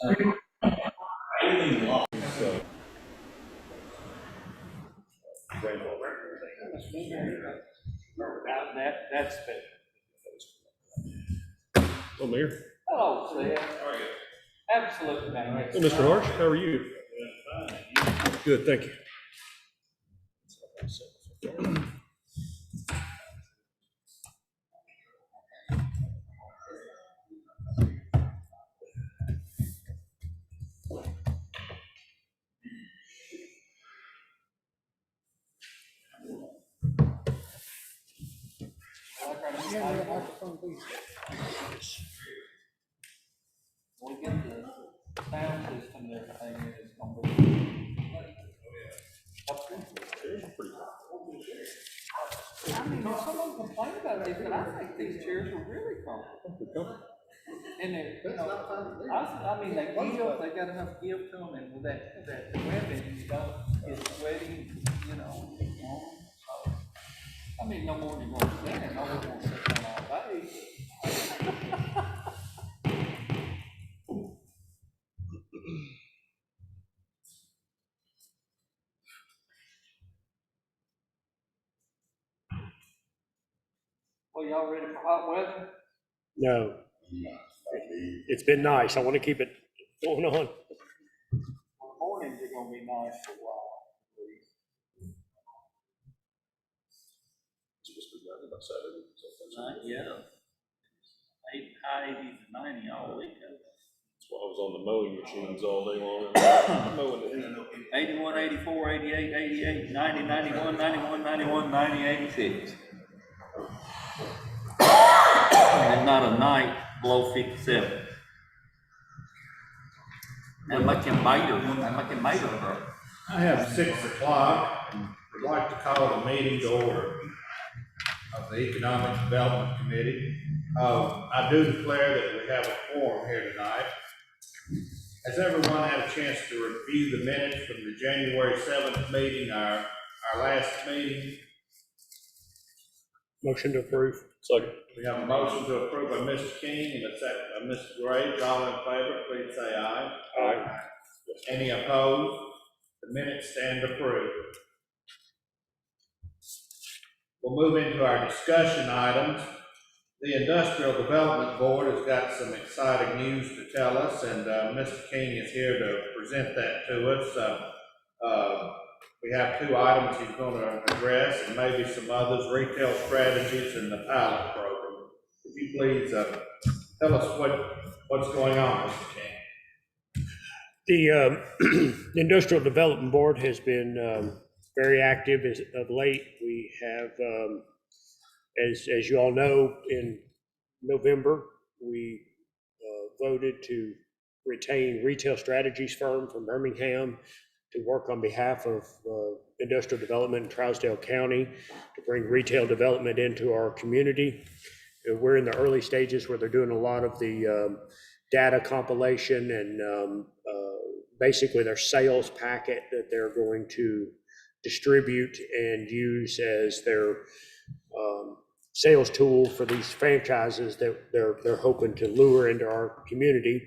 So, That's been. well, Mayor. Hello, Seth. How are you? Absolutely, man. Well, Mr. Harsh, how are you? Good, thank you. We get the sound system and everything, it's gonna be. I mean, if someone complained about this, but I think these chairs are really comfortable. And they're, you know, I mean, they got enough give to them, and with that webbing, you don't get sweaty, you know. So, I mean, no more than you're gonna stand, no one wants to sit down all day. Well, y'all ready for hot weather? No, it's been nice. I want to keep it going on. Well, the mornings are gonna be nice for a while. Yeah. High 80s and 90 all week. That's why I was on the mowing machines all day long. Mowing it. 81, 84, 88, 88, 90, 91, 91, 91, 90, 86. And not a night below 57. And making mater, bro. I have 6 o'clock and would like to call the meeting to order of the Economic Development Committee. I do declare that we have a quorum here tonight. Has everyone had a chance to review the minutes from the January 7th meeting, our last meeting? Motion to approve. Second. We have a motion to approve by Mr. King and a second by Mr. Graves. All in favor, please say aye. Aye. Any opposed? The minutes stand approved. We'll move into our discussion items. The Industrial Development Board has got some exciting news to tell us, and Mr. King is here to present that to us. We have 2 items he's going to address, and maybe some others: retail strategies and the pilot program. Could you please tell us what's going on, Mr. King? The Industrial Development Board has been very active of late. We have, as you all know, in November, we voted to retain Retail Strategies firm from Birmingham to work on behalf of industrial development in Trousdale County to bring retail development into our community. We're in the early stages where they're doing a lot of the data compilation and basically their sales packet that they're going to distribute and use as their sales tool for these franchises that they're hoping to lure into our community.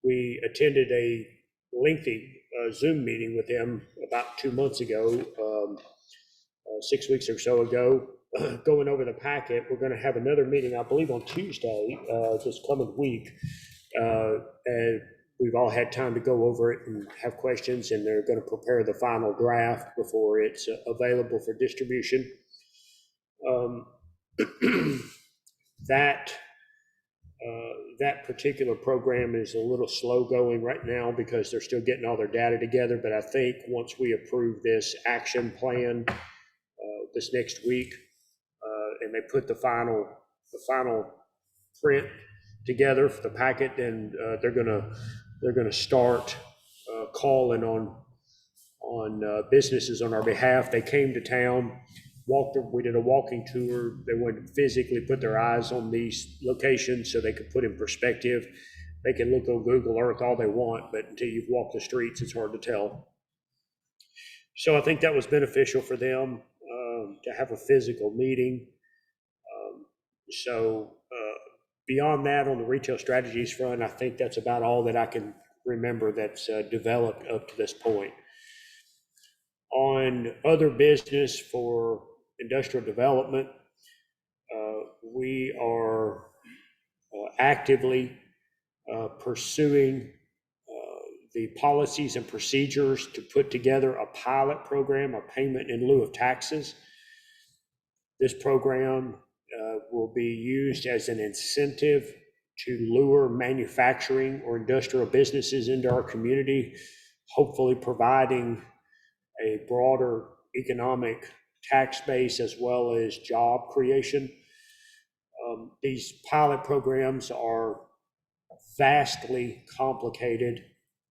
We attended a lengthy Zoom meeting with them about 2 months ago, 6 weeks or so ago, going over the packet. We're going to have another meeting, I believe, on Tuesday, this coming week. And we've all had time to go over it and have questions, and they're going to prepare the final draft before it's available for distribution. That particular program is a little slow going right now because they're still getting all their data together. But I think once we approve this action plan this next week, and they put the final print together for the packet, then they're gonna start calling on businesses on our behalf. They came to town. We did a walking tour. They wanted to physically put their eyes on these locations so they could put in perspective. They can look on Google Earth all they want, but until you've walked the streets, it's hard to tell. So I think that was beneficial for them to have a physical meeting. Beyond that, on the retail strategies front, I think that's about all that I can remember that's developed up to this point. On other business for industrial development, we are actively pursuing the policies and procedures to put together a pilot program, a payment in lieu of taxes. This program will be used as an incentive to lure manufacturing or industrial businesses into our community, hopefully providing a broader economic tax base as well as job creation. These pilot programs are vastly complicated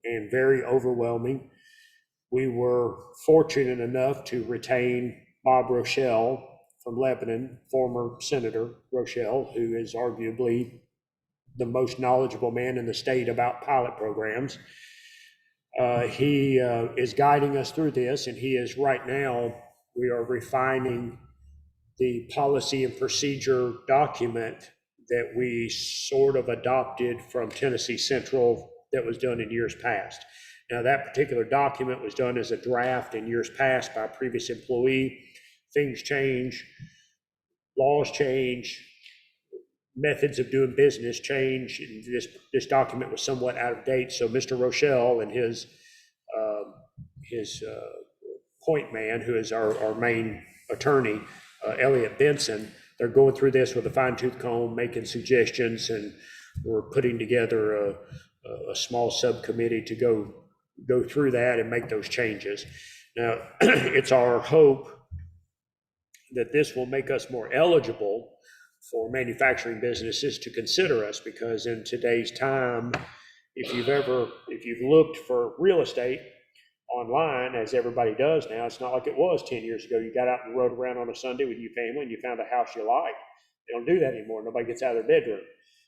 and very overwhelming. We were fortunate enough to retain Bob Rochelle from Lebanon, former Senator Rochelle, who is arguably the most knowledgeable man in the state about pilot programs. He is guiding us through this, and he is right now, we are refining the policy and procedure document that we sort of adopted from Tennessee Central that was done in years past. Now, that particular document was done as a draft in years past by a previous employee. Things change, laws change, methods of doing business change. And this document was somewhat out of date. So Mr. Rochelle and his point man, who is our main attorney, Elliot Benson, they're going through this with a fine-tooth comb, making suggestions, and we're putting together a small subcommittee to go through that and make those changes. Now, it's our hope that this will make us more eligible for manufacturing businesses to consider us, because in today's time, if you've looked for real estate online, as everybody does now, it's not like it was 10 years ago. You got out and rode around on a Sunday with your family and you found a house you liked. They don't do that anymore. Nobody gets out of their bedroom.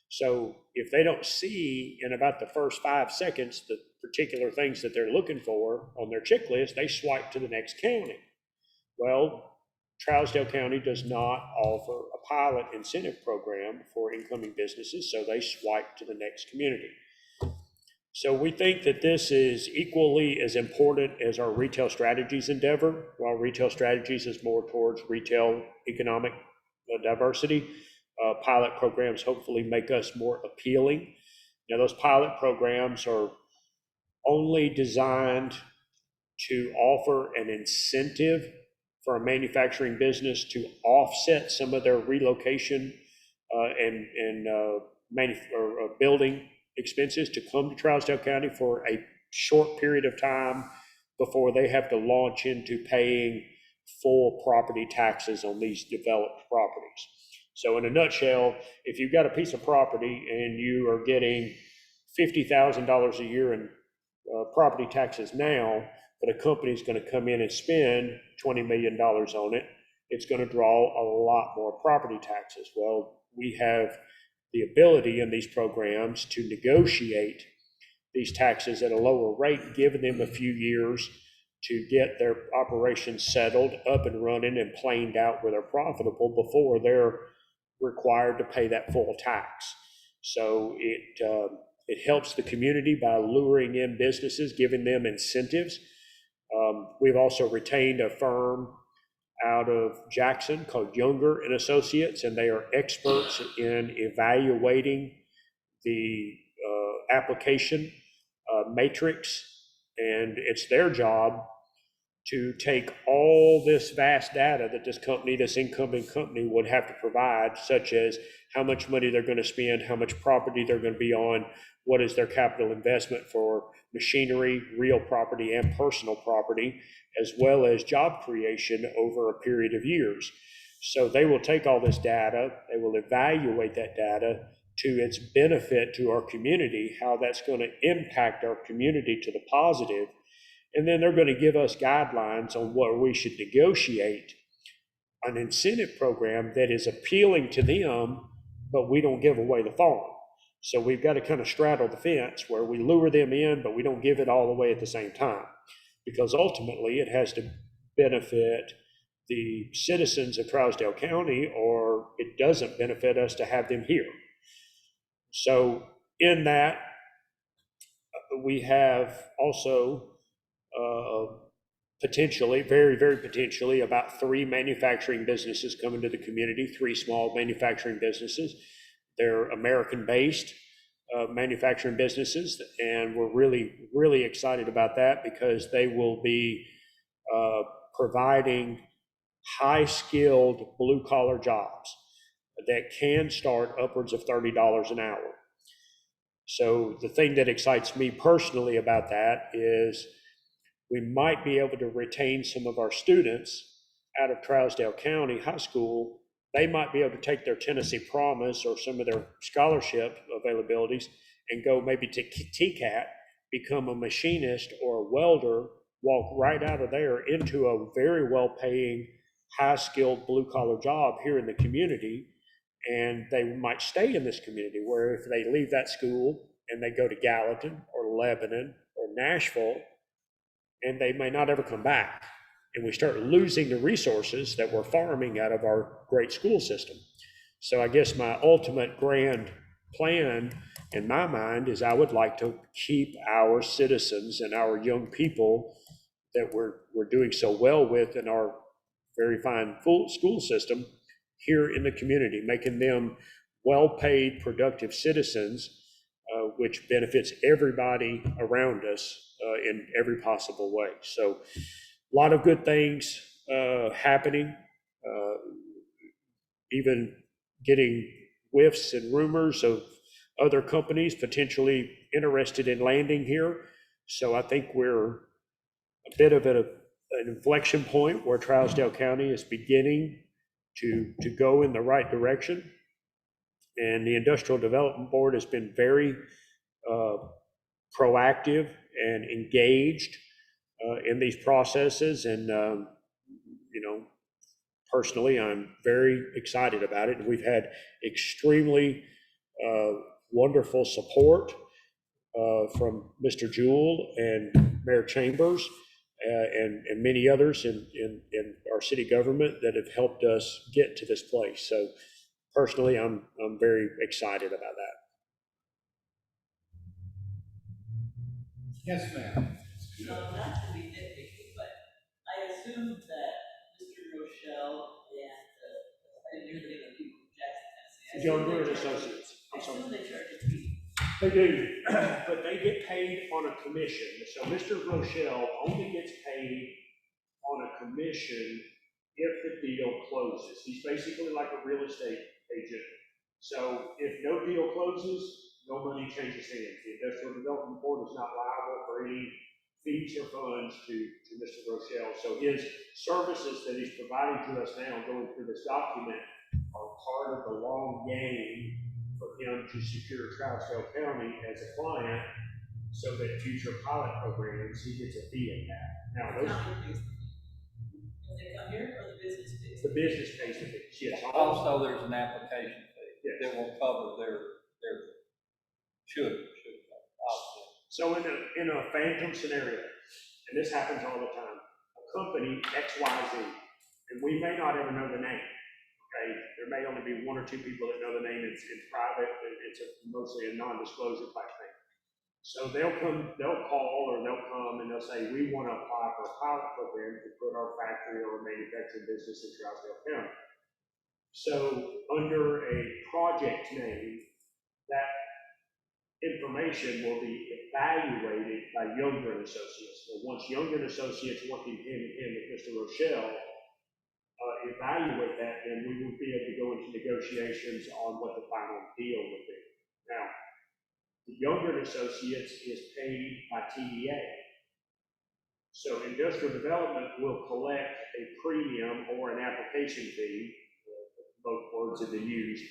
So if they don't see in about the first 5 seconds the particular things that they're looking for on their checklist, they swipe to the next county. Well, Trousdale County does not offer a pilot incentive program for incoming businesses, so they swipe to the next community. So we think that this is equally as important as our retail strategies endeavor. While retail strategies is more towards retail economic diversity, pilot programs hopefully make us more appealing. Now, those pilot programs are only designed to offer an incentive for a manufacturing business to offset some of their relocation and building expenses to come to Trousdale County for a short period of time before they have to launch into paying full property taxes on these developed properties. So in a nutshell, if you've got a piece of property and you are getting $50,000 a year in property taxes now, but a company's going to come in and spend $20 million on it, it's going to draw a lot more property taxes. Well, we have the ability in these programs to negotiate these taxes at a lower rate, giving them a few years to get their operations settled, up and running, and planed out where they're profitable before they're required to pay that full tax. So it helps the community by luring in businesses, giving them incentives. We've also retained a firm out of Jackson called Younger and Associates, and they are experts in evaluating the application matrix, and it's their job to take all this vast data that this incoming company would have to provide, such as how much money they're going to spend, how much property they're going to be on, what is their capital investment for machinery, real property, and personal property, as well as job creation over a period of years. So they will take all this data, they will evaluate that data to its benefit to our community, how that's going to impact our community to the positive, and then they're going to give us guidelines on what we should negotiate an incentive program that is appealing to them, but we don't give away the farm. So we've got to kind of straddle the fence where we lure them in, but we don't give it all away at the same time, because ultimately it has to benefit the citizens of Trousdale County, or it doesn't benefit us to have them here. So in that, we have also potentially, very, very potentially, about 3 manufacturing businesses coming to the community, 3 small manufacturing businesses. They're American-based manufacturing businesses, and we're really, really excited about that because they will be providing high-skilled blue-collar jobs that can start upwards of $30 an hour. So the thing that excites me personally about that is we might be able to retain some of our students out of Trousdale County High School. They might be able to take their Tennessee Promise or some of their scholarship availabilities and go maybe to TCAT, become a machinist or a welder, walk right out of there into a very well-paying, high-skilled blue-collar job here in the community. And they might stay in this community, where if they leave that school and they go to Gallatin or Lebanon or Nashville, and they may not ever come back. And we start losing the resources that we're farming out of our great school system. So I guess my ultimate grand plan in my mind is I would like to keep our citizens and our young people that we're doing so well with in our very fine full school system here in the community, making them well-paid, productive citizens, which benefits everybody around us in every possible way. So a lot of good things happening, even getting whiffs and rumors of other companies potentially interested in landing here. So I think we're a bit of an inflection point where Trousdale County is beginning to go in the right direction. And the Industrial Development Board has been very proactive and engaged in these processes. And, personally, I'm very excited about it. And we've had extremely wonderful support from Mr. Jewell and Mayor Chambers and many others in our city government that have helped us get to this place. So personally, I'm very excited about that. Yes, ma'am. Not to be nitpicky, but I assume that Mr. Rochelle and I knew the people from Jackson, Tennessee. Younger and Associates. I assume they charge a fee. They do, but they get paid on a commission. So Mr. Rochelle only gets paid on a commission if the deal closes. He's basically like a real estate agent. So if no deal closes, no money changes hands. The Industrial Development Board is not liable for any fees or funds to Mr. Rochelle. So his services that he's providing to us now, going through this document, are part of the long game for him to secure Trousdale County as a client, so that future pilot programs, he gets a fee in that. Now, When they come here, or the business pays? the business pays the fees, yes. Also, there's an application fee Yes. that will cover their should cover. So in a phantom scenario, and this happens all the time, a company XYZ, and we may not ever know the name. Okay, there may only be 1 or 2 people that know the name. It's private. It's mostly a non-disclosure type thing. So they'll call, or they'll come and they'll say, we want to apply for a pilot program to put our factory or manufacturing business in Trousdale County. So under a project name, that information will be evaluated by Younger and Associates. So once Younger and Associates, working hand in hand with Mr. Rochelle, evaluate that, then we will be able to go into negotiations on what the final deal would be. Now, the Younger and Associates is paid by TDA. So industrial development will collect a premium or an application fee, both words have been used,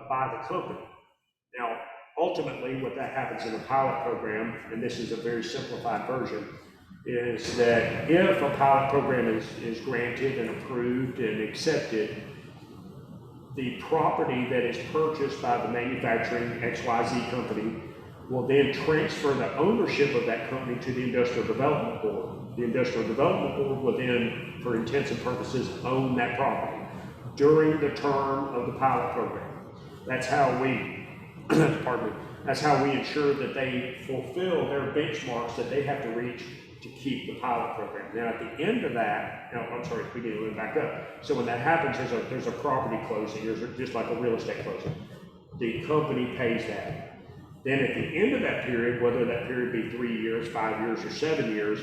by the company. Now, ultimately, what that happens in a pilot program, and this is a very simplified version, is that if a pilot program is granted and approved and accepted, the property that is purchased by the manufacturing XYZ company will then transfer the ownership of that company to the Industrial Development Board. The Industrial Development Board will then, for intents and purposes, own that property during the term of the pilot program. That's how we pardon me, that's how we ensure that they fulfill their benchmarks that they have to reach to keep the pilot program. Now, at the end of that, no, I'm sorry, we need to move back up. So when that happens, there's a property closing, there's just like a real estate closing. The company pays that. Then at the end of that period, whether that period be 3 years, 5 years, or 7 years,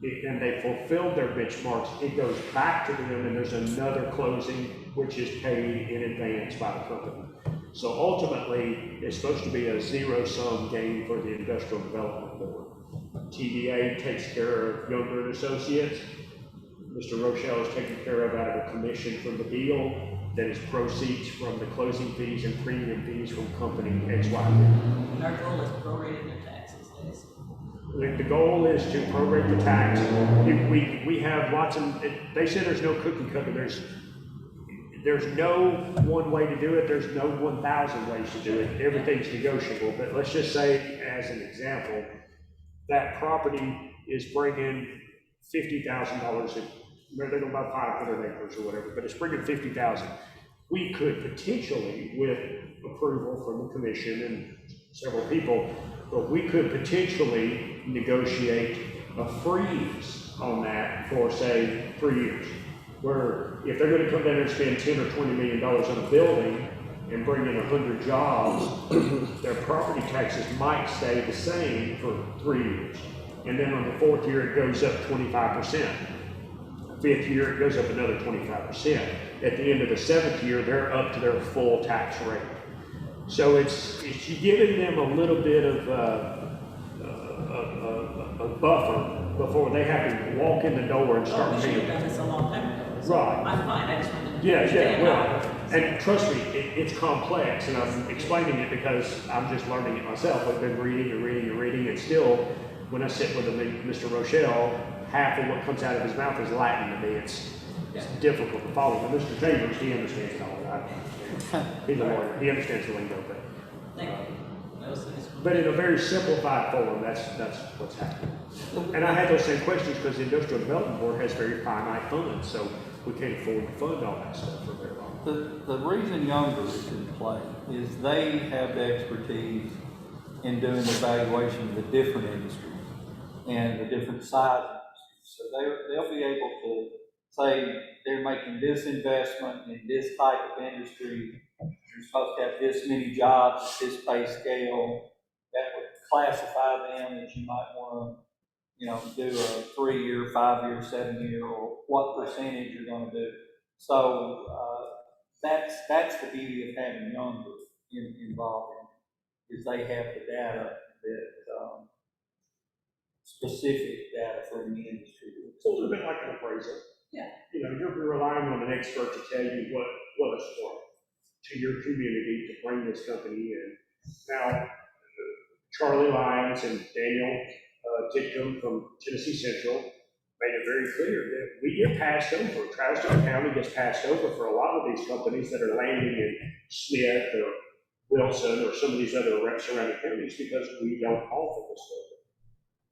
and they fulfilled their benchmarks, it goes back to them and there's another closing which is paid in advance by the company. So ultimately, it's supposed to be a zero-sum game for the Industrial Development Board. TDA takes care of Younger and Associates. Mr. Rochelle is taken care of out of a commission from the deal that is proceeds from the closing fees and premium fees from company XYZ. And our goal is prorating their taxes, The goal is to prorate the tax. We have lots of, they say there's no cookie cutter. There's no one way to do it. There's no 1,000 ways to do it. Everything's negotiable. But let's just say, as an example, that property is bringing $50,000 in. They're going to buy 500 acres or whatever, but it's bringing $50,000. We could potentially, with approval from the commission and several people, but we could potentially negotiate a freeze on that for, say, 3 years. Where if they're going to come down and spend $10 or $20 million on a building and bring in 100 jobs, their property taxes might stay the same for 3 years. And then on the 4th year, it goes up 25%. 5th year, it goes up another 25%. At the end of the 7th year, they're up to their full tax rate. So it's giving them a little bit of a buffer before they have to walk in the door and start We should have paying. done this a long time ago. So Right. I'm fine, I just wanted to. Yeah, understand well, how it works. and trust me, it's complex, and I'm explaining it because I'm just learning it myself. I've been reading and reading and reading, and still, when I sit with Mr. Rochelle, half of what comes out of his mouth is Latin to me. It's difficult to follow. But Mr. Chambers, he understands it all. I don't understand. He's a lawyer. He understands the lingo, Thank you. That was nice. but in a very simplified form, that's what's happening. And I had those same questions because the Industrial Development Board has very finite funds, so we can't afford to fund all that stuff for very long. The reason Younger is in play is they have the expertise in doing the evaluation of the different industries and the different size industries. So they'll be able to say they're making this investment in this type of industry. You're supposed to have this many jobs at this pay scale. That would classify them as you might want to, do a 3-year, 5-year, 7-year, or what percentage you're going to do. So that's the beauty of having Younger involved in it, is they have the data that specific data for the industry. It's a little bit like an appraisal. Yeah. You're relying on an expert to tell you what it's worth to your community to bring this company in. Now, Charlie Lyons and Daniel Titcomb from Tennessee Central made it very clear that we get passed over. Travis County gets passed over for a lot of these companies that are landing in Smith or Wilson or some of these other surrounding counties because we don't offer this program.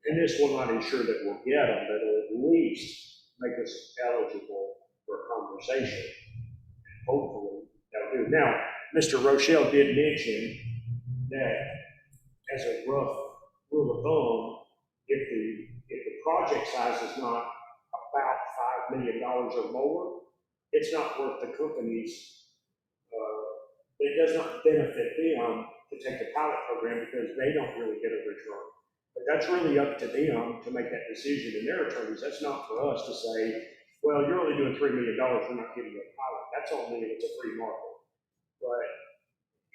And this will not ensure that we'll get them, but it'll at least make us eligible for a conversation. Hopefully that'll do. Now, Mr. Rochelle did mention that as a rough rule of thumb, if the project size is not about $5 million or more, it's not worth the company's, it does not benefit them to take the pilot program because they don't really get a return. But that's really up to them to make that decision in their attorneys. That's not for us to say, well, you're only doing $3 million, we're not giving you a pilot. That's only if it's a free market. But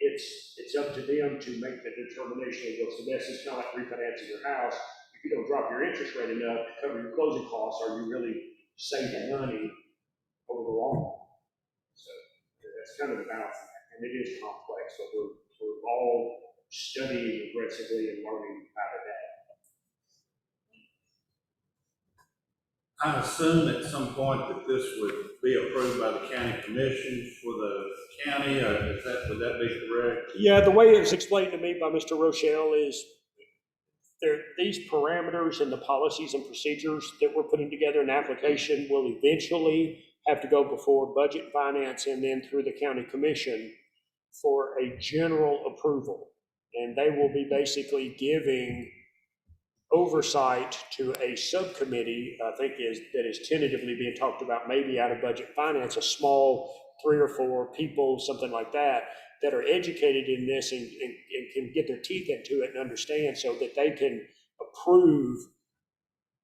it's up to them to make the determination of what's the best. It's kind of like refinancing your house. If you don't drop your interest rate enough to cover your closing costs, are you really saving money over the long haul? So that's kind of the balance. And it is complex, but we're all studying aggressively and learning how to adapt. I assume at some point that this would be approved by the county commission for the county, or would that be correct? Yeah, the way it was explained to me by Mr. Rochelle is these parameters and the policies and procedures that we're putting together in application will eventually have to go before budget and finance and then through the county commission for a general approval. And they will be basically giving oversight to a subcommittee, I think that is tentatively being talked about, maybe out of budget finance, a small 3 or 4 people, something like that, that are educated in this and can get their teeth into it and understand, so that they can approve.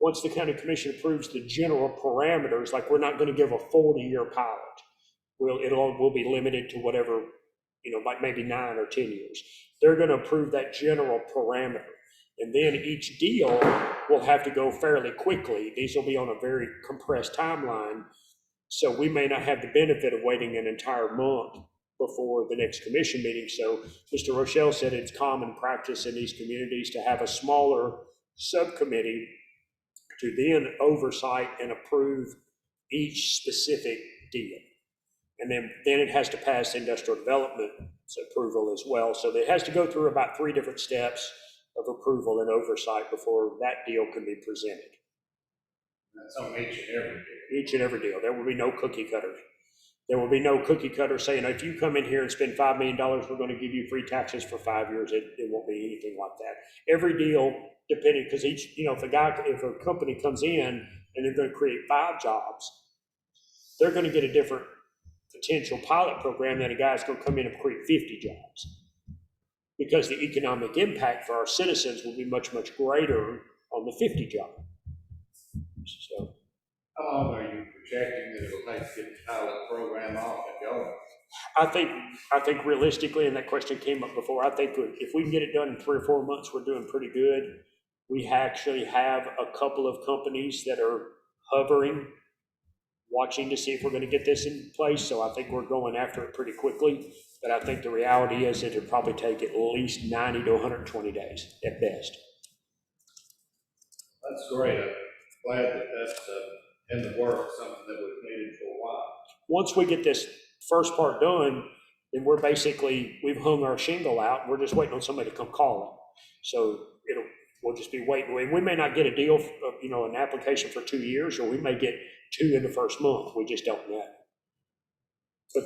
Once the county commission approves the general parameters, like we're not going to give a 40-year pilot. We'll be limited to whatever, like maybe 9 or 10 years. They're going to approve that general parameter. And then each deal will have to go fairly quickly. These will be on a very compressed timeline. So we may not have the benefit of waiting an entire month before the next commission meeting. So Mr. Rochelle said it's common practice in these communities to have a smaller subcommittee to then oversight and approve each specific deal. And then it has to pass industrial development's approval as well. So it has to go through about 3 different steps of approval and oversight before that deal can be presented. That's on each and every deal. Each and every deal. There will be no cookie cutters. There will be no cookie cutter saying, if you come in here and spend $5 million, we're going to give you free taxes for 5 years. It won't be anything like that. Every deal, depending, because if a company comes in and they're going to create 5 jobs, they're going to get a different potential pilot program than a guy's going to come in and create 50 jobs. Because the economic impact for our citizens will be much, much greater on the 50 job. So, how long are you projecting that it'll take to get the pilot program off and going? I think realistically, and that question came up before, I think if we can get it done in 3 or 4 months, we're doing pretty good. We actually have a couple of companies that are hovering, watching to see if we're going to get this in place. So I think we're going after it pretty quickly. But I think the reality is it'll probably take at least 90 to 120 days at best. That's great. I'm glad that that's in the works, something that we've needed for a while. Once we get this first part done, then we've hung our shingle out, and we're just waiting on somebody to come call it. So we'll just be waiting. We may not get a deal, an application for 2 years, or we may get 2 in the first month. We just don't know. But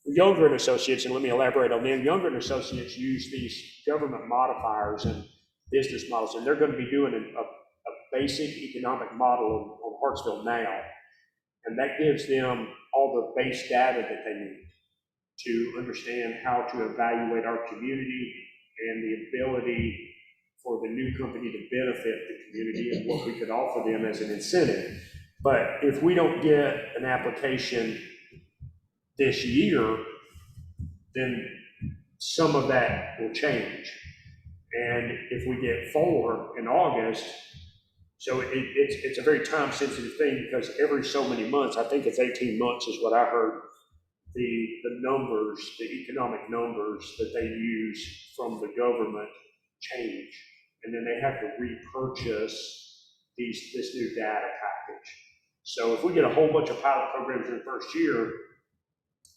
Younger and Associates, and let me elaborate on them, Younger and Associates use these government modifiers and business models, and they're going to be doing a basic economic model on Hartsville now, and that gives them all the base data that they need to understand how to evaluate our community and the ability for the new company to benefit the community and what we could offer them as an incentive. But if we don't get an application this year, then some of that will change. And if we get 4 in August, so it's a very time-sensitive thing, because every so many months, I think it's 18 months is what I heard, the numbers, the economic numbers that they use from the government change. And then they have to repurchase this new data package. So if we get a whole bunch of pilot programs in the first year,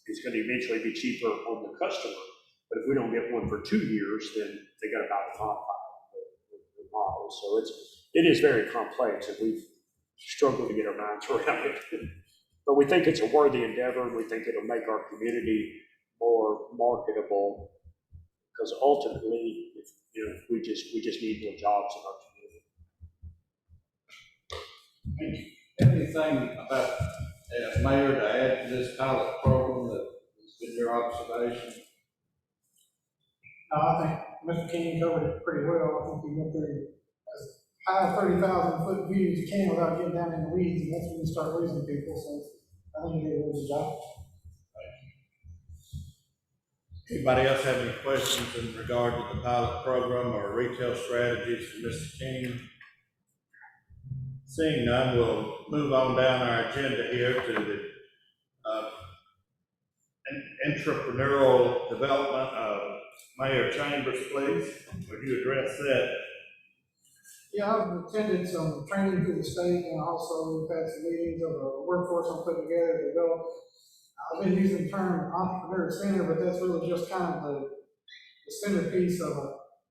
it's going to eventually be cheaper on the customer. But if we don't get one for 2 years, then they got about to modify the model. So it is very complex, and we've struggled to get our minds around it. But we think it's a worthy endeavor, and we think it'll make our community more marketable, because ultimately, we just need more jobs in our community. Anything about, as mayor, to add to this pilot program that has been your observation? I think Mr. King covered it pretty well. I think he went through as high 30,000-foot view as you can without getting down in the weeds, and that's when you start losing people. So I think he did a really good job. Anybody else have any questions in regard to the pilot program or retail strategies for Mr. King? Seeing none, we'll move on down our agenda here to the entrepreneurial development. Mayor Chambers, please, would you address that? Yeah, I've attended some training through the state, and also we've had some meetings of a workforce I'm putting together to develop. I've been using the term entrepreneur center, but that's really just kind of the centerpiece of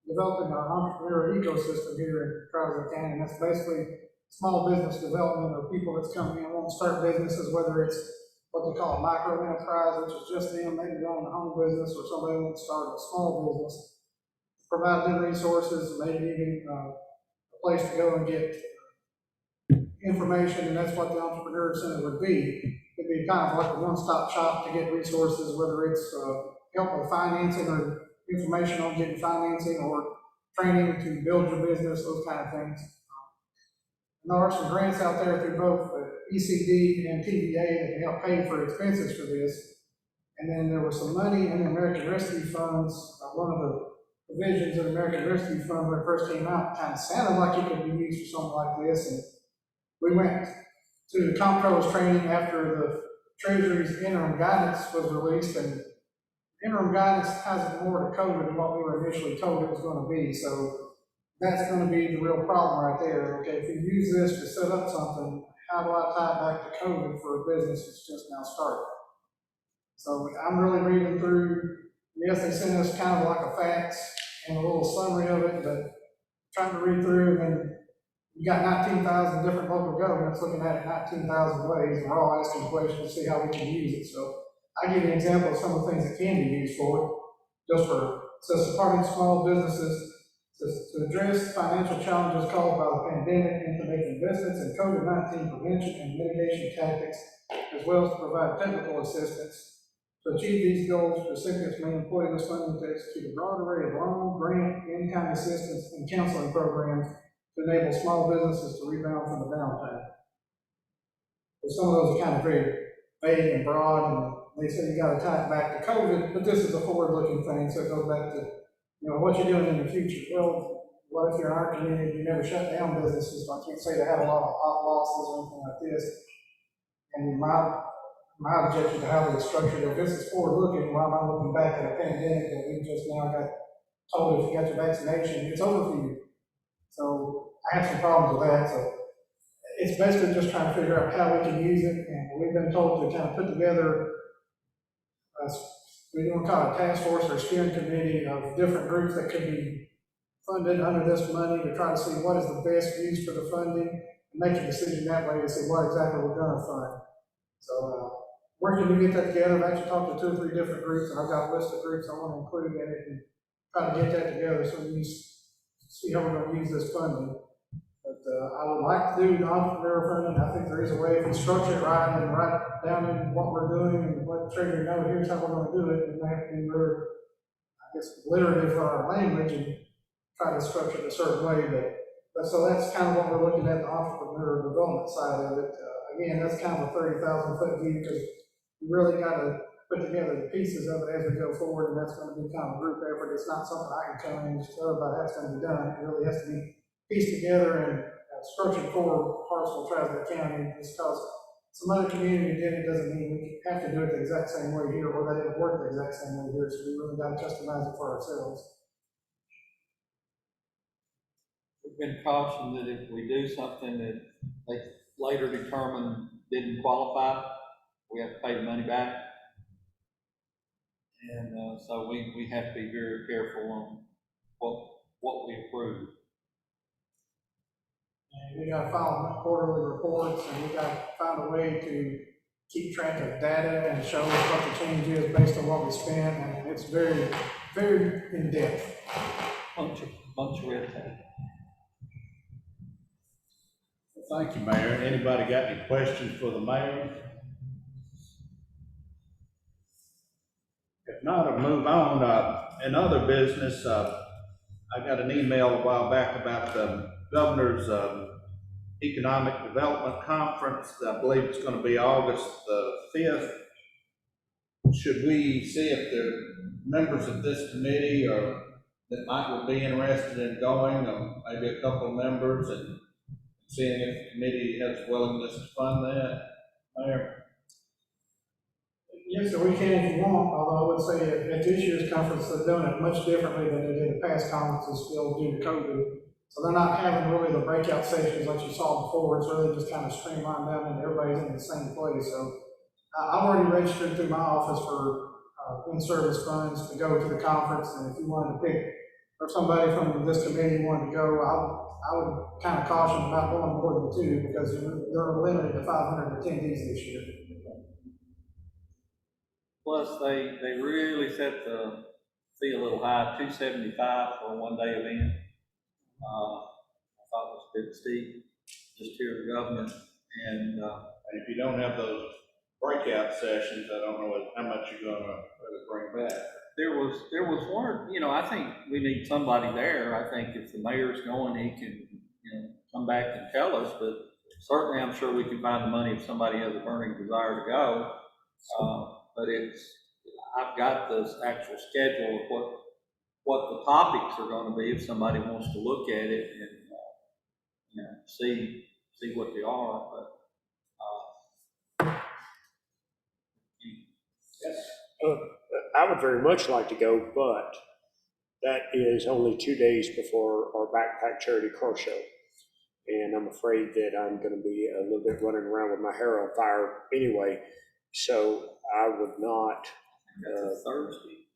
developing our entrepreneur ecosystem here in Travis County. And that's basically small business development, or people that's coming in and want to start businesses, whether it's what they call a micro enterprise, which is just them, maybe own a home business or somebody wants to start a small business. Provide them resources, maybe even a place to go and get information, and that's what the Entrepreneur Center would be. It'd be kind of like a one-stop shop to get resources, whether it's help with financing or information on getting financing or training to build your business, those kind of things. And there are some grants out there through both ECD and TVA that can help pay for expenses for this. And then there was some money in the American Rescue Funds. One of the provisions of the American Rescue Fund when it first came out kind of sounded like it could be used for something like this. And we went to the comptroller's training after the Treasury's interim guidance was released, and interim guidance has more to COVID than what we were initially told it was going to be. So that's going to be the real problem right there. Okay, if you use this to set up something, how do I tie it back to COVID for a business that's just now started? So I'm really reading through, yes, they sent us kind of like a fax and a little summary of it, but trying to read through, and then you got 19,000 different local governments looking at it 19,000 ways, and we're all asking questions to see how we can use it. So I give you an example of some of the things that can be used for it, just for, so supporting small businesses to address financial challenges caused by the pandemic and to make investments in COVID-19 prevention and mitigation tactics, as well as to provide technical assistance. To achieve these goals, recipients may employ this funding to execute a broad array of loan, grant, in-kind assistance, and counseling programs to enable small businesses to rebound from the downtime. But some of those are kind of very vague and broad, and they say you got to tie it back to COVID, but this is a forward-looking thing, so it goes back to, what you're doing in the future. Well, what if you're in our community, you never shut down businesses? I can't say they have a lot of losses or anything like this. And my objection to how they structure their business forward-looking, why am I looking back at a pandemic that we just now got told if you got your vaccination, it's over for you. So I have some problems with that. So it's basically just trying to figure out how we can use it, and we've been told to kind of put together we don't call it a task force or a steering committee of different groups that could be funded under this money to try to see what is the best use for the funding and make a decision that way to see what exactly we're going to fund. So where can we get that together? I've actually talked to 2 or 3 different groups, and I've got a list of groups I want to include in it and try to get that together so we see how we're going to use this funding. But I would like to do the entrepreneur funding. I think there is a way if we structure it right and write down in what we're doing and let the Treasury know here's how we're going to do it. And we have to be very, I guess, alliterative for our language and try to structure it a certain way. But so that's kind of what we're looking at, the entrepreneur development side of it. Again, that's kind of a 30,000-foot view because we really got to put together the pieces of it as we go forward, and that's going to be kind of a group effort. It's not something I can come in and just tell everybody that's going to be done. It really has to be pieced together and structured for Hartsville, Travis County. Just because some other community did it doesn't mean we have to do it the exact same way here, or that it would work the exact same way here. So we really got to customize it for ourselves. We've been cautioned that if we do something that they later determine didn't qualify, we have to pay the money back. And so we have to be very careful on what we approve. And we got to file quarterly reports, and we got to find a way to keep track of data and show us what the change is based on what we spend. And it's very, very in depth. Bunch of red tape. Thank you, Mayor. Anybody got any questions for the mayor? If not, I'll move on. In other business, I got an email a while back about the governor's economic development conference. I believe it's going to be August the 5th. Should we see if there are members of this committee or that might be interested in going, or maybe a couple of members, and seeing if the committee has willingness to fund that, Mayor? Yes, sir, we can if you want, although I would say at this year's conference, they're doing it much differently than they did the past conferences still due to COVID. So they're not having really the breakout sessions like you saw before. It's really just kind of streamlined down and everybody's in the same place. So I've already registered through my office for in-service funds to go to the conference. And if you wanted to pick, or somebody from this committee wanted to go, I would kind of caution about going more than 2 because they're limited to 500 attendees this year. Plus, they really set the fee a little high, $275 for a one-day event. I thought it was a bit steep, just here in government, and, And if you don't have those breakout sessions, I don't know how much you're gonna really bring back. there was one, you know, I think we need somebody there. I think if the mayor's going, he can, you know, come back and tell us, but certainly I'm sure we can find the money if somebody has a burning desire to go. But I've got this actual schedule of what the topics are gonna be if somebody wants to look at it and, you know, see what they are, but, I would very much like to go, but that is only 2 days before our backpack charity car show. And I'm afraid that I'm gonna be a little bit running around with my hair on fire anyway, so I would not. that's a Thursday.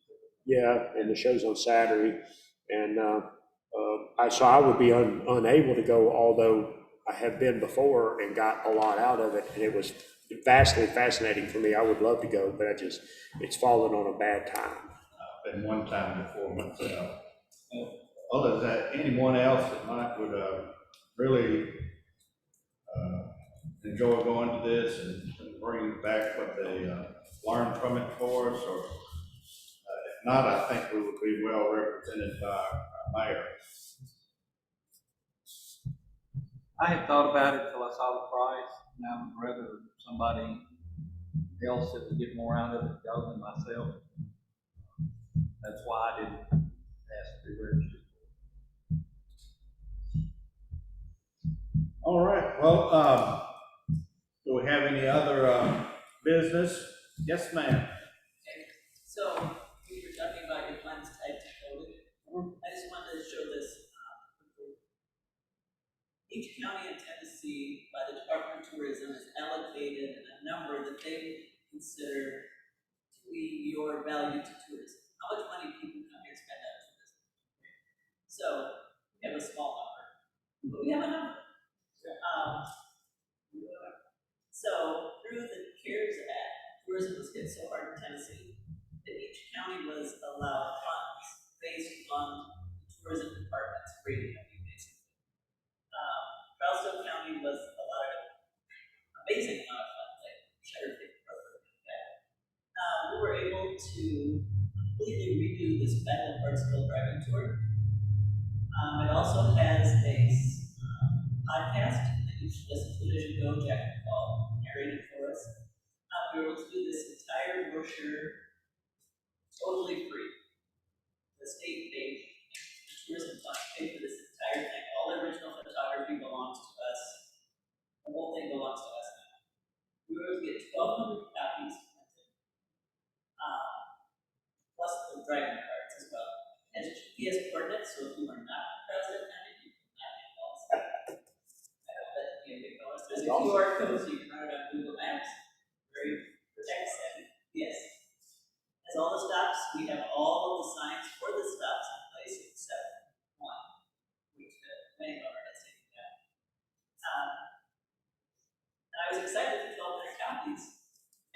Yeah, and the show's on Saturday, and, so I would be unable to go, although I have been before and got a lot out of it, and it was vastly fascinating for me. I would love to go, but it's fallen on a bad time. I've been one time before myself. Other than that, anyone else that would really enjoy going to this and bring back what they learned from it for us, or if not, I think we would be well represented by our mayor. I had thought about it till I saw the price, and I would rather somebody else that would get more out of it go than myself. That's why I didn't ask to be registered. All right, well, do we have any other business? Yes, ma'am. Okay, so we were talking about your plans tied to COVID. I just wanted to show this. Each county in Tennessee, by the Department of Tourism, has allocated a number that they consider to be your value to tourism. How much money people come here spend on tourism? So we have a small number, but we have a number. So through the CARES Act, tourism was hit so hard in Tennessee that each county was allowed funds based on the tourism department's rating of you, basically. Charleston County was allowed an amazing amount of funds, like Sheriff program like that. We were able to completely redo this Battle of Hartsville driving tour. It also has a podcast that you should listen to as you go. Jack Paul narrated for us. We were able to do this entire brochure totally free. The state paid, the tourism fund paid for this entire thing. All the original photography belongs to us. The whole thing belongs to us now. We were able to get 1,200 copies printed, plus the driving cards as well. It has GPS coordinates, so if you are not President County, you cannot get lost. That be a big bonus. There's a QR code, so you can run it on Google Maps. Very tech savvy. Yes. As all the stops, we have all of the signs for the stops in place except one, which many of our has taken down. And I was excited to 1,200 copies,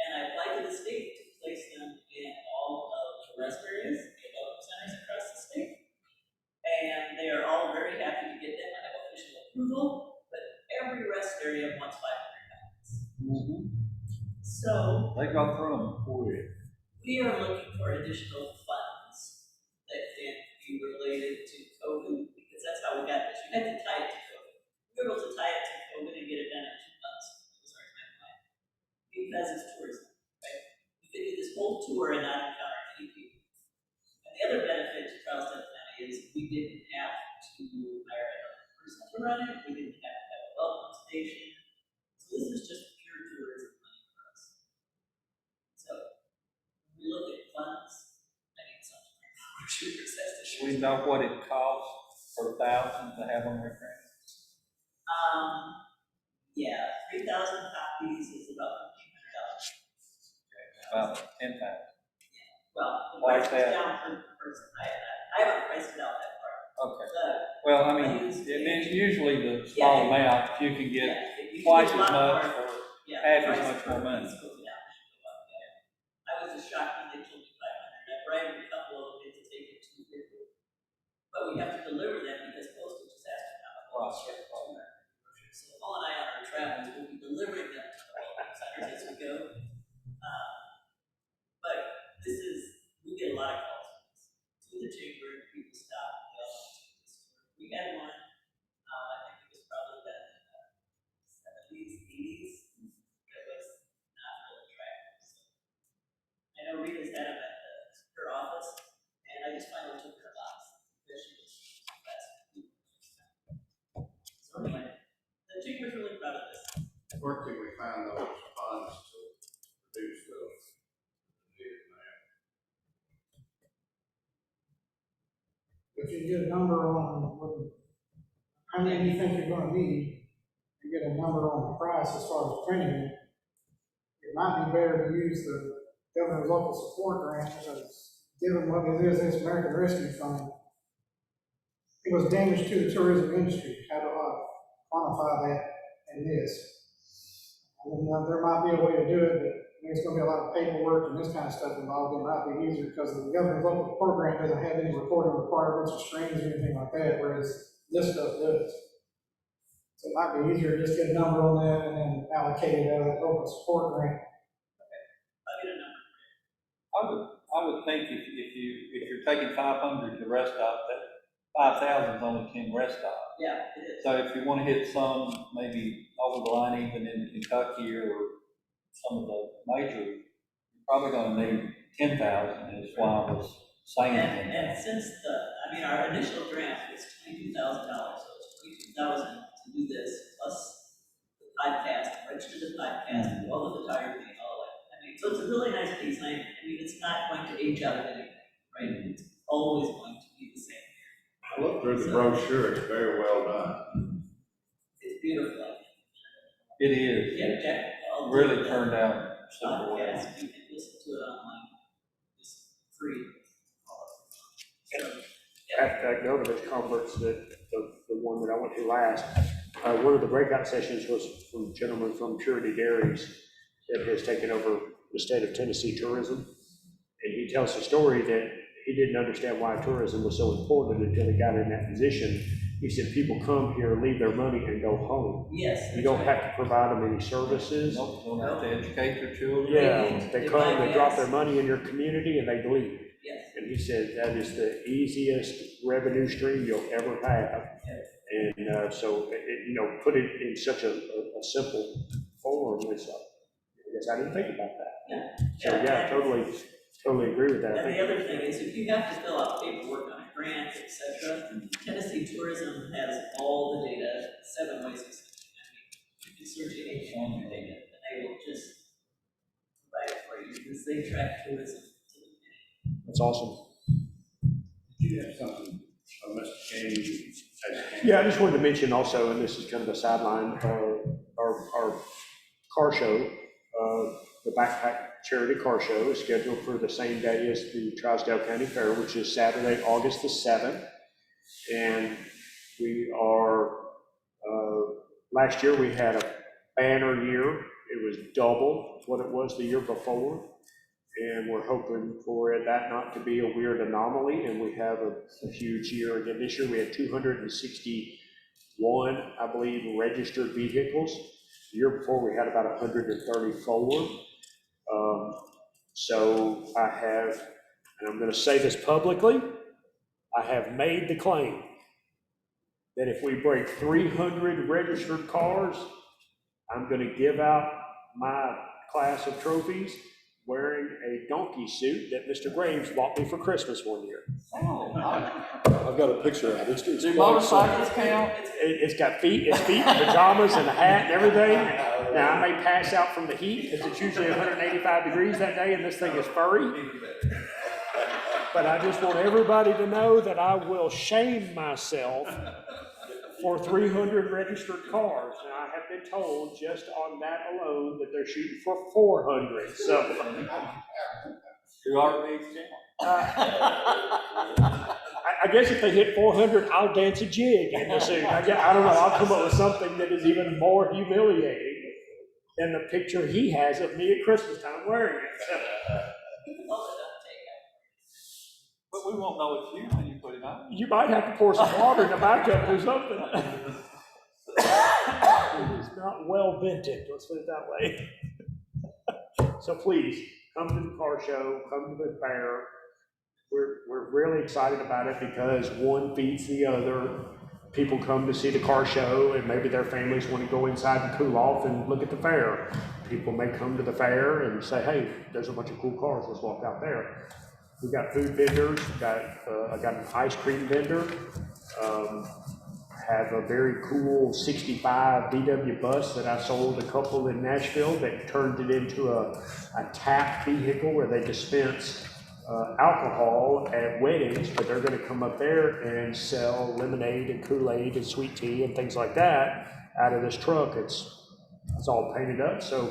and I applied to the state to place them in all of the rest areas, the development centers across the state. And they are all very happy to get them. I have official approval, but every rest area wants 500 copies. Mm-hmm. So They go through them for you. we are looking for additional funds that can be related to COVID, because that's how we got this. You had to tie it to COVID. We were able to tie it to COVID and get it done in 2 months. That was our timeline. Because it's tourism, right? We could do this whole tour and not encounter any people. And the other benefit to Charleston County is we didn't have to hire another person to run it. We didn't have to have a welcome station. So this is just pure tourism money for us. So we look at funds, I need something like that. We know what it costs per 1,000 to have them reprinted. Yeah, 3,000 copies is about $1,500. About 10,000. Well, the Like price is that. down per person. I haven't priced it out that far. Okay. But Well, I mean, it's usually the small amount, you can get yeah, if you twice get as a lot much more, for yeah, half as price much per more money. piece goes down, it should go up, yeah. I was just shocked if you get a number on how many you think you're gonna need, and get a number on the price as far as printing it, it might be better to use the governor's local support grant, because given what it is, this American Rescue Fund, it was damage to the tourism industry. How do I quantify that in this? And there might be a way to do it, but there's gonna be a lot of paperwork and this kind of stuff involved. It might be easier because the governor's local program doesn't have any reporting requirements or strings or anything like that, whereas this stuff does. So it might be easier to just get a number on that and then allocate it out of that local support grant. I'll get a number. I would think if you're taking 500 to rest stop, that 5,000 is only 10 rest stops. Yeah, it is. So if you want to hit some, maybe over the line, even in Kentucky or some of the major, you're probably going to need 10,000, is why I was saying that. And since our initial grant was $22,000, so it's $22,000 to do this, plus the podcast, register the podcast, all the photography, and all that. So it's a really nice piece. It's not going to age out of anything, right? It's always going to be the same. I looked through the brochure, it's very well done. It's beautiful. It is. Yeah, Jack. Really turned out super well. Podcast, you can listen to it online, just free. I go to this conference, the one that I went to last, one of the breakout sessions was from a gentleman from Purity Dairies that has taken over the state of Tennessee tourism. And he tells the story that he didn't understand why tourism was so important until he got in that position. He said, people come here, leave their money, and go home. Yes. You don't have to provide them any services. Nope, don't have to educate their children. Yeah, they come, they drop their money in your community, and they leave. Yes. And he said that is the easiest revenue stream you'll ever have. And so, put it in such a simple form, it's I guess I didn't think about that. Yeah. So, yeah, totally agree with that. And the other thing is, if you have to fill out paperwork on grants, etc., Tennessee Tourism has all the data, 7 ways of searching. You can search any form of data, and they will just provide it for you, because they track tourism to the minute. That's awesome. Did you have something, Mr. King? Yeah, I just wanted to mention also, and this is kind of a sideline, our car show, the Backpack Charity Car Show is scheduled for the same day as the Trousdale County Fair, which is Saturday, August the 7th. And we are, last year we had a banner year. It was double what it was the year before. And we're hoping for that not to be a weird anomaly, and we have a huge year again. This year we had 261, I believe, registered vehicles. The year before we had about 134. So I have, and I'm going to say this publicly, I have made the claim that if we break 300 registered cars, I'm going to give out my class of trophies wearing a donkey suit that Mr. Graves bought me for Christmas one year. Oh, I've got a picture of it. do motorcycles count? It's got feet, pajamas and a hat and everything. Now, I may pass out from the heat because it's usually 185 degrees that day and this thing is furry. But I just want everybody to know that I will shame myself for 300 registered cars. Now, I have been told just on that alone that they're shooting for 400. So, Who are these I guess if they hit 400, I'll dance a jig in the suit. I don't know. I'll come up with something that is even more humiliating than the picture he has of me at Christmas time wearing it. But we won't know it's you when you put it on. You might have to pour some water in the backup or something. It's not well vented, let's put it that way. So please, come to the car show, come to the fair. We're really excited about it because one feeds the other. People come to see the car show and maybe their families want to go inside and cool off and look at the fair. People may come to the fair and say, hey, there's a bunch of cool cars, let's walk out there. We've got food vendors, I got an ice cream vendor, have a very cool 65 VW bus that I sold a couple in Nashville that turned it into a tap vehicle where they dispense alcohol at weddings, but they're gonna come up there and sell lemonade and Kool-Aid and sweet tea and things like that out of this truck. It's all painted up, so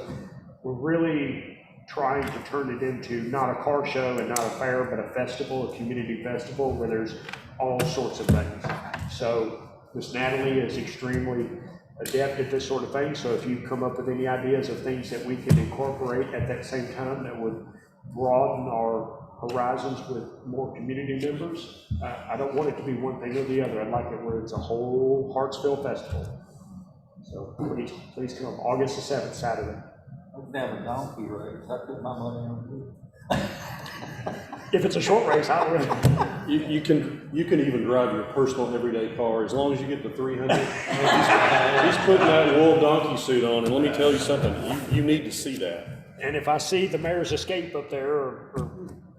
we're really trying to turn it into not a car show and not a fair, but a festival, a community festival where there's all sorts of things. So Miss Natalie is extremely adept at this sort of thing, so if you come up with any ideas of things that we can incorporate at that same time that would broaden our horizons with more community members, I don't want it to be one thing or the other. I like it where it's a whole Hartsville festival. So please come up, August the 7th, Saturday. We can have a donkey race. I put my money on it. If it's a short race, I will. You can even drive your personal everyday car, as long as you get the 300. He's putting that wool donkey suit on, and let me tell you something, you need to see that. And if I see the mayor's escape up there, or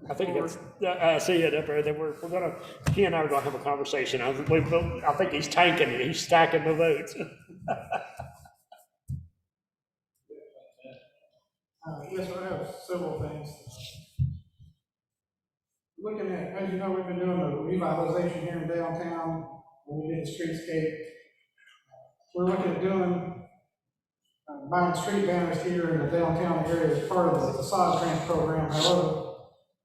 I think I see it up there, then we're gonna, he and I are gonna have a conversation. I think he's tanking it, he's stacking the votes. Yes, I have several things. Looking at, as you know, we've been doing the revitalization here in downtown, when we did the streetscape. We're looking at doing, buying street banners here in the downtown area as part of the facade grant program. However,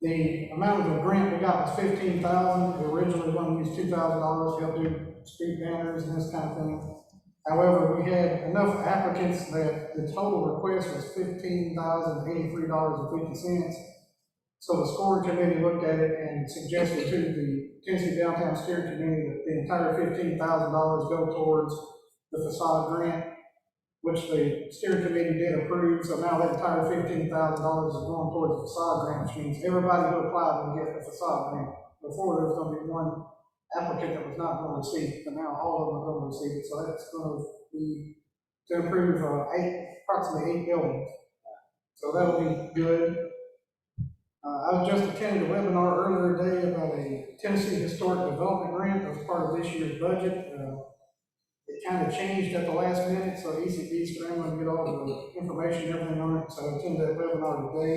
the amount of the grant we got was $15,000. We originally wanted to use $2,000 to help do street banners and this kind of thing. However, we had enough applicants that the total request was $15,083.50. So the scoring committee looked at it and suggested to the Tennessee Downtown Steering Committee that the entire $15,000 go towards the facade grant, which the steering committee did approve. So now that entire $15,000 is going towards the facade grant, which means everybody who applied will get the facade grant. Before there was going to be one applicant that was not going to receive it, but now all of them are going to receive it. So that's going to be to improve approximately 8 buildings. So that'll be good. I was just attending a webinar earlier today about a Tennessee Historic Development Grant that was part of this year's budget. It kind of changed at the last minute, so ECD's scrambling to get all the information and everything on it. So I attended that webinar today.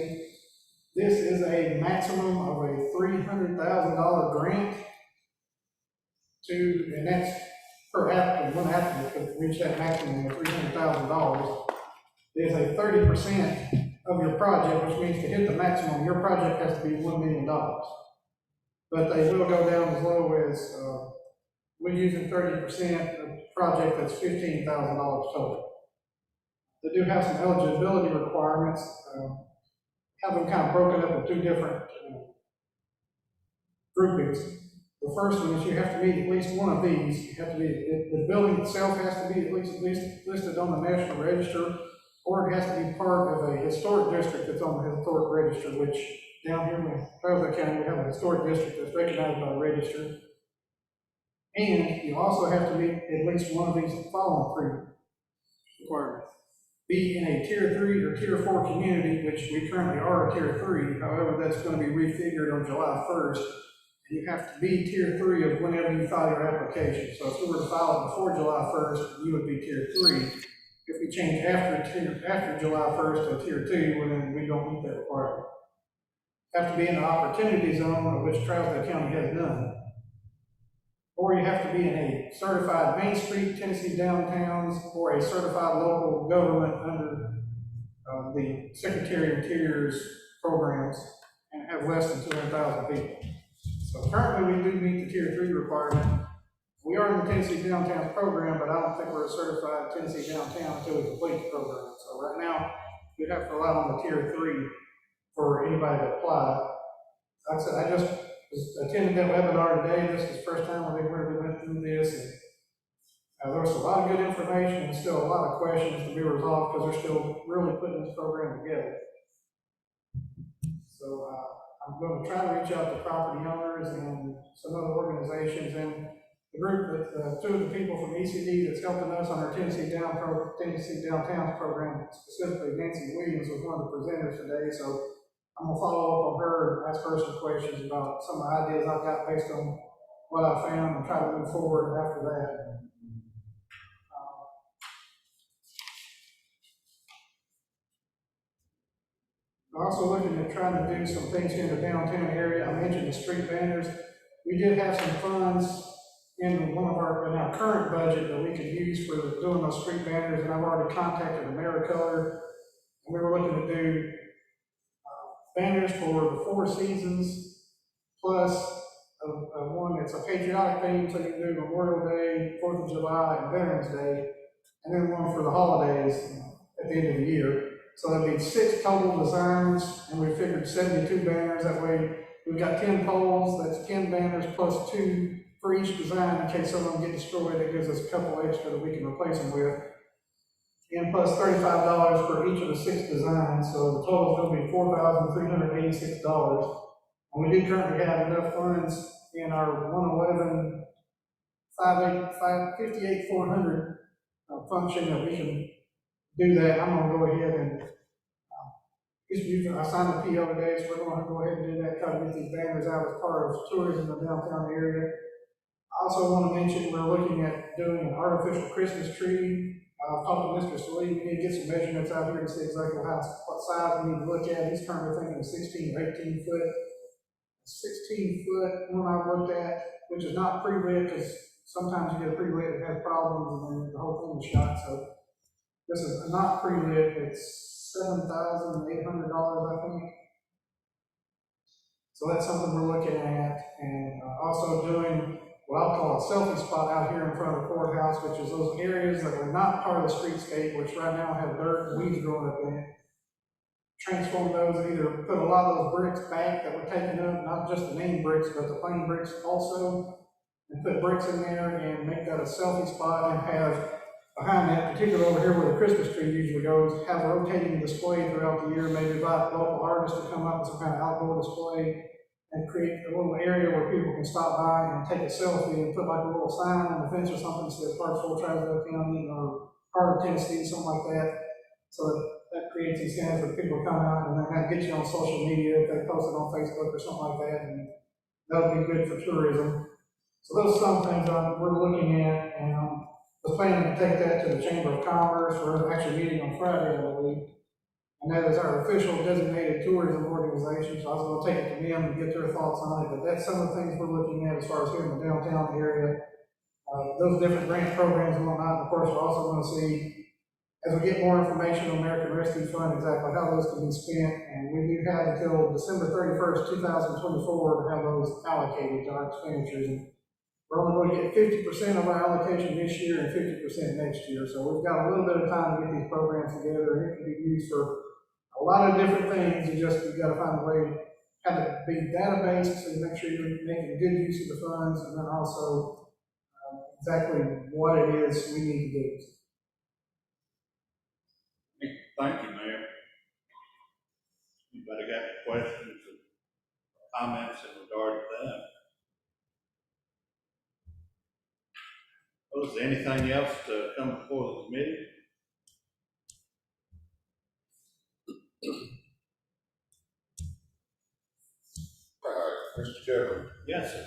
This is a maximum of a $300,000 grant and that's per applicant. One applicant could reach that maximum of $300,000. There's a 30% of your project, which means to hit the maximum, your project has to be $1 million. But they will go down as low as, we're using 30% of a project that's $15,000 total. They do have some eligibility requirements, have them kind of broken up into 2 different groupings. The first one is you have to meet at least one of these. You have to be, the building itself has to be at least listed on the National Register, or it has to be part of a historic district that's on the historic register, which down here in Travis County, we have a historic district that's recognized by the register. And you also have to meet at least one of these following 3 requirements. Be in a tier 3 or tier 4 community, which we currently are a tier 3. However, that's going to be refigured on July 1st. And you have to be tier 3 of whenever you file your application. So if you were to file it before July 1st, you would be tier 3. If we change after July 1st to tier 2, well, then we don't meet that requirement. Have to be in the opportunity zone, of which Travis County has none. Or you have to be in a certified Main Street Tennessee downtowns or a certified local government under the Secretary of Interior's programs and have less than 200,000 people. So currently we do meet the tier 3 requirement. We are in the Tennessee Downtowns program, but I don't think we're a certified Tennessee Downtown until we complete the program. So right now, we have to rely on the tier 3 for anybody to apply. Like I said, I just attended that webinar today. This is the first time we really went through this. And there was a lot of good information and still a lot of questions to be resolved because they're still really putting this program together. So I'm going to try to reach out to property owners and some other organizations and the group that 2 of the people from ECD that's helping us on our Tennessee Downtowns program, specifically Nancy Williams, was one of the presenters today. So I'm gonna follow up on her and ask her some questions about some of the ideas I've got based on what I found and try to move forward after that. We're also looking at trying to do some things here in the downtown area. I mentioned the street banners. We did have some funds in one of our, in our current budget that we could use for doing those street banners, and I've already contacted AmeriColor. And we were looking to do banners for the Four Seasons, plus one that's a patriotic theme, so you can do Memorial Day, 4th of July, and Veterans Day, and then one for the holidays at the end of the year. So that'd be 6 total designs, and we figured 72 banners. That way, we've got 10 poles, that's 10 banners plus 2 for each design in case some of them get destroyed. It gives us a couple extra that we can replace them with. And plus $35 for each of the 6 designs, so the total is going to be $4,386. And we do currently have enough funds in our 111 58 400 function that we can do that. I'm going to go ahead and I signed the PO today, so we're going to go ahead and do that, try to get these banners out as part of tourism in the downtown area. I also want to mention we're looking at doing an artificial Christmas tree. I've talked to Mr. Salim. We need to get some measurements out here to see exactly what size we need to look at. He's currently thinking 16 or 18 foot. 16 foot one I looked at, which is not pre-lit, because sometimes you get a pre-lit that has problems and then the whole thing is shot. So this is not pre-lit. It's $7,800, I think. So that's something we're looking at, and also doing what I'll call a selfie spot out here in front of the courthouse, which is those areas that are not part of the streetscape, which right now have dirt and weeds growing up in it. Transform those, either put a lot of those bricks back that were taken up, not just the name bricks, but the plain bricks also, and put bricks in there and make that a selfie spot, and have behind that, particularly over here where the Christmas tree usually goes, have a rotating display throughout the year, maybe invite local artists to come up with some kind of outdoor display, and create a little area where people can stop by and take a selfie and put like a little sign on the fence or something that says Hartsville, Trazewell County, or Heart of Tennessee, something like that. So that creates incentives for people to come out, and then that gets you on social media if they post it on Facebook or something like that, and that'll be good for tourism. So those are some things we're looking at, and was planning to take that to the Chamber of Commerce. We're actually meeting on Friday, I believe. And that is our official designated tourism organization, so I was going to take it to them and get their thoughts on it. But that's some of the things we're looking at as far as here in the downtown area. Those different grant programs and whatnot. And of course, we're also going to see, as we get more information on American Rescue Fund, exactly how those can be spent. And we do have until December 31st, 2024 to have those allocated to our expenditures. And we're only going to get 50% of our allocation this year and 50% next year. So we've got a little bit of time to get these programs together, and it can be used for a lot of different things. You've got to find a way to have it be database, so you make sure you're making good use of the funds, and then also exactly what it is we need to do. Thank you, Mayor. Anybody got any questions or comments in regard to that? Is there anything else to come before the committee? Mr. Chairman, Yes, sir.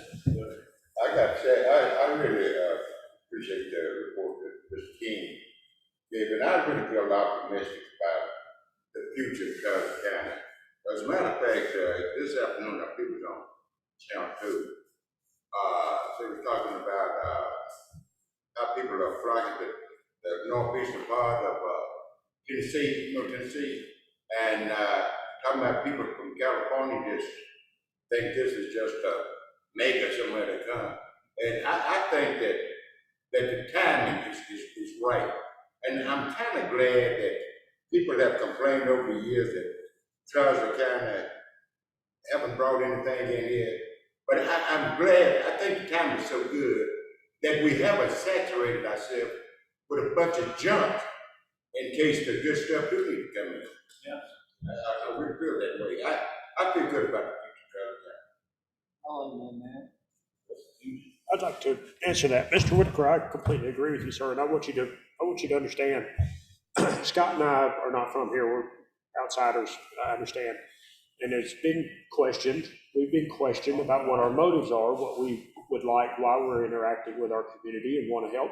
I got to say, I really appreciate the report that Mr. King gave, and I really feel optimistic about the future of Carter County. As a matter of fact, this afternoon I think it was on Channel 2. So we were talking about how people are flocking to the northeastern part of Tennessee, Tennessee, and talking about people from California just think this is just a mega somewhere to come. And I think that the timing is right. And I'm kind of glad that people have complained over the years that Charles County haven't brought anything in here. But I'm glad, I think the time is so good that we haven't saturated ourselves with a bunch of junk in case the good stuff do need to come in. Yes. I really feel that way. I feel good about the I'd like to answer that. Mr. Whitaker, I completely agree with you, sir, and I want you to understand, Scott and I are not from here, we're outsiders, I understand. And we've been questioned about what our motives are, what we would like while we're interacting with our community and want to help.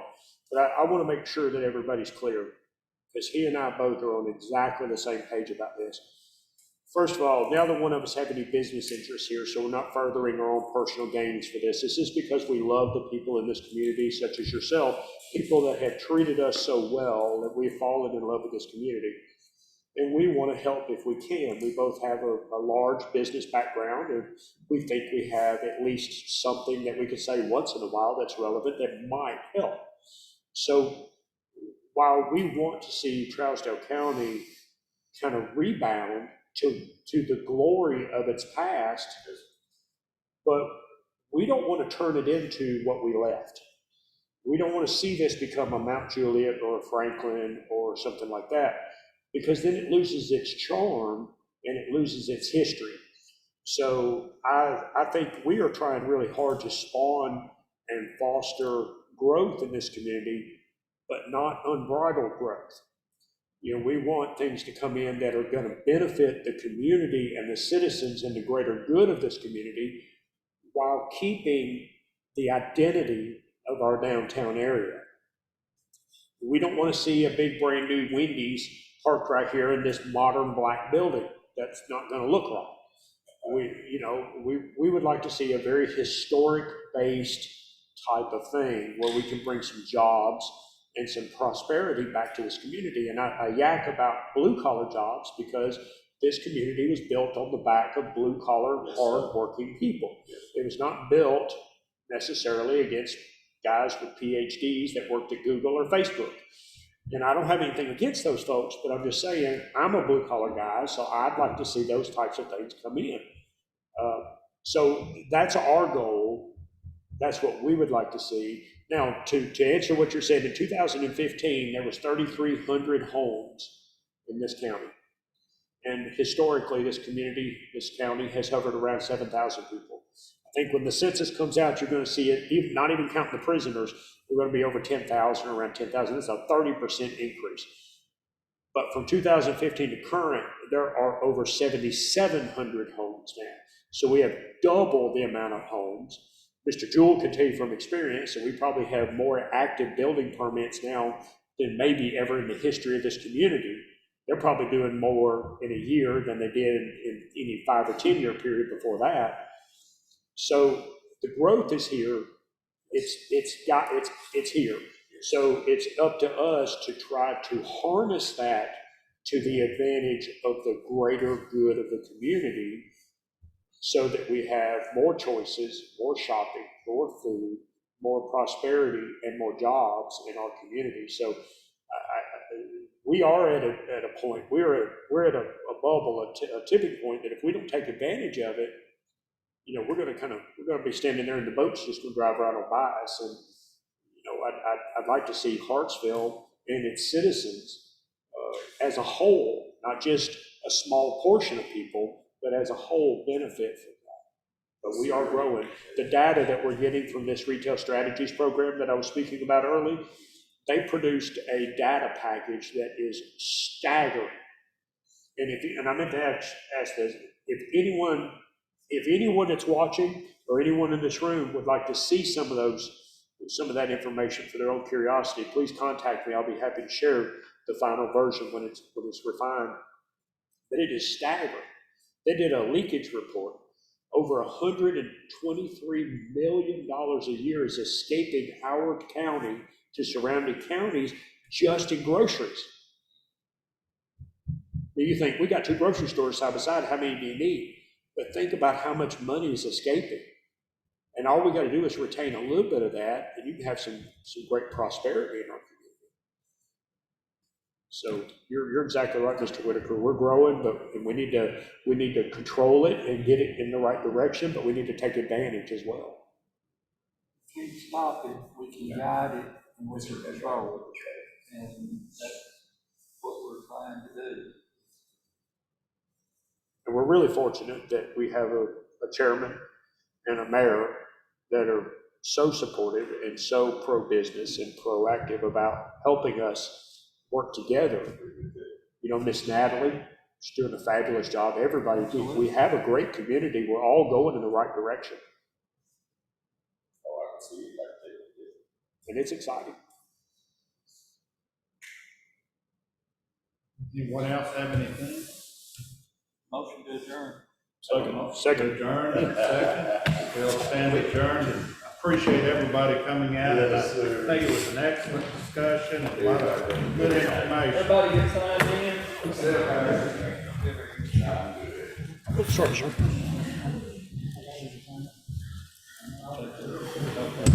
But I want to make sure that everybody's clear, because he and I both are on exactly the same page about this. First of all, neither one of us have any business interests here, so we're not furthering our own personal gains for this. This is because we love the people in this community, such as yourself, people that have treated us so well that we've fallen in love with this community. And we want to help if we can. We both have a large business background, and we think we have at least something that we could say once in a while that's relevant that might help. So while we want to see Trousdale County kind of rebound to the glory of its past, but we don't want to turn it into what we left. We don't want to see this become a Mount Juliet or a Franklin or something like that, because then it loses its charm and it loses its history. So I think we are trying really hard to spawn and foster growth in this community, but not unbridled growth. You know, we want things to come in that are going to benefit the community and the citizens and the greater good of this community while keeping the identity of our downtown area. We don't want to see a big brand new Wendy's parked right here in this modern black building. That's not going to look right. We would like to see a very historic based type of thing where we can bring some jobs and some prosperity back to this community. And I yak about blue collar jobs because this community was built on the back of blue collar, hard working people. It was not built necessarily against guys with PhDs that worked at Google or Facebook. And I don't have anything against those folks, but I'm just saying, I'm a blue collar guy, so I'd like to see those types of things come in. So that's our goal. That's what we would like to see. Now, to answer what you're saying, in 2015, there was 3,300 homes in this county. And historically, this county has hovered around 7,000 people. I think when the census comes out, you're going to see it, even, not even counting the prisoners, we're going to be over 10,000, around 10,000. That's a 30% increase. But from 2015 to current, there are over 7,700 homes now. So we have double the amount of homes. Mr. Jewell can tell you from experience that we probably have more active building permits now than maybe ever in the history of this community. They're probably doing more in a year than they did in any 5 or 10 year period before that. So the growth is here. It's here. So it's up to us to try to harness that to the advantage of the greater good of the community, so that we have more choices, more shopping, more food, more prosperity, and more jobs in our community. So we are at a point, we're at a bubble, a tipping point that if we don't take advantage of it, you know, we're going to be standing there and the boat's just going to drive right on by us. And, you know, I'd like to see Hartsville and its citizens as a whole, not just a small portion of people, but as a whole benefit from that. But we are growing. The data that we're getting from this retail strategies program that I was speaking about early, they produced a data package that is staggering. And I meant to ask this, if anyone that's watching or anyone in this room would like to see some of that information for their own curiosity, please contact me. I'll be happy to share the final version when it's refined. But it is staggering. They did a leakage report. Over $123 million a year is escaping Howard County to surrounding counties just in groceries. Now you think, we got 2 grocery stores side by side, how many do you need? But think about how much money is escaping. And all we got to do is retain a little bit of that, and you can have some great prosperity in our community. So you're exactly right, Mr. Whitaker. We're growing, but we need to control it and get it in the right direction, but we need to take advantage as well. We can stop it, we can guide it, and we can control it. And that's what we're trying to do. And we're really fortunate that we have a chairman and a mayor that are so supportive and so pro-business and proactive about helping us work together. You know, Miss Natalie, she's doing a fabulous job. Everybody, we have a great community. We're all going in the right direction. Oh, I can see it like that. And it's exciting. Anyone else have anything? Motion to adjourn. Second. Adjourned, and second. We'll stand adjourned, and I appreciate everybody coming out. And I think it was an excellent discussion, a lot of good information. Everybody get signed in? Sorry, sir.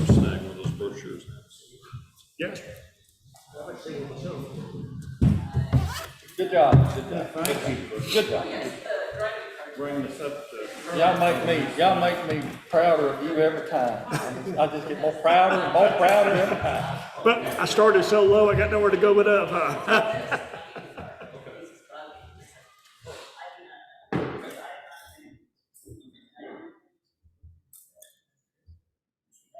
Snag one of those brochures. Yes. Good job, good job. Thank you for Good job. bringing this up to. Y'all make me prouder of you every time. I just get more prouder and more prouder every time. But I started so low, I got nowhere to go but up, huh?